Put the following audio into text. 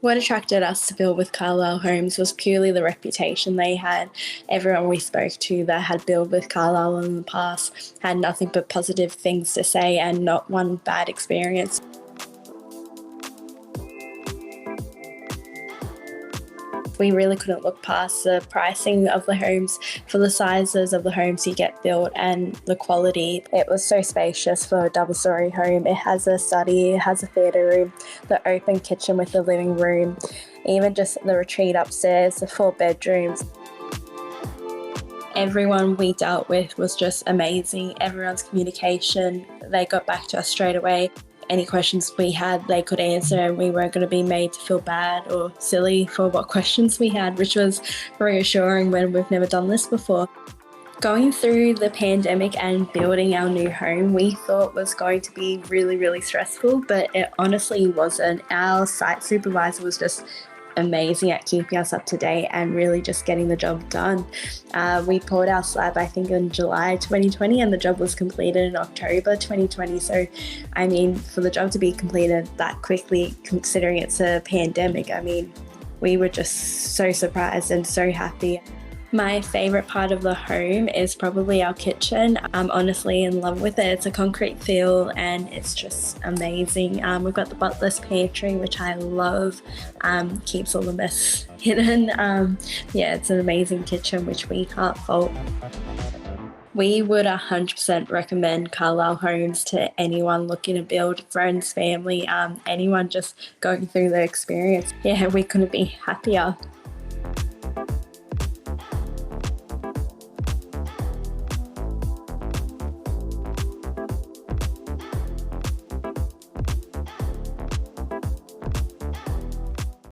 What attracted us to build with Carlisle Homes was purely the reputation they had. Everyone we spoke to that had built with Carlisle in the past had nothing but positive things to say and not one bad experience. We really couldn't look past the pricing of the homes for the sizes of the homes you get built and the quality. It was so spacious for a double-storey home. It has a study, it has a theatre room, the open kitchen with the living room, even just the retreat upstairs, the 4 bedrooms. Everyone we dealt with was just amazing. Everyone's communication, they got back to us straight away. Any questions we had, they could answer, and we weren't going to be made to feel bad or silly for what questions we had, which was reassuring when we've never done this before. Going through the pandemic and building our new home, we thought was going to be really, really stressful, but it honestly wasn't. Our site supervisor was just amazing at keeping us up to date and really just getting the job done. We poured our slab, I think, in July 2020, and the job was completed in October 2020. So, I mean, for the job to be completed that quickly, considering it's a pandemic, I mean, we were just so surprised and so happy. My favourite part of the home is probably our kitchen. I'm honestly in love with it. It's a concrete feel and it's just amazing. We've got the butler's pantry, which I love, keeps all the mess hidden. Yeah, it's an amazing kitchen, which we can't fault. We would 100% recommend Carlisle Homes to anyone looking to build, friends, family, anyone just going through the experience. Yeah, we couldn't be happier.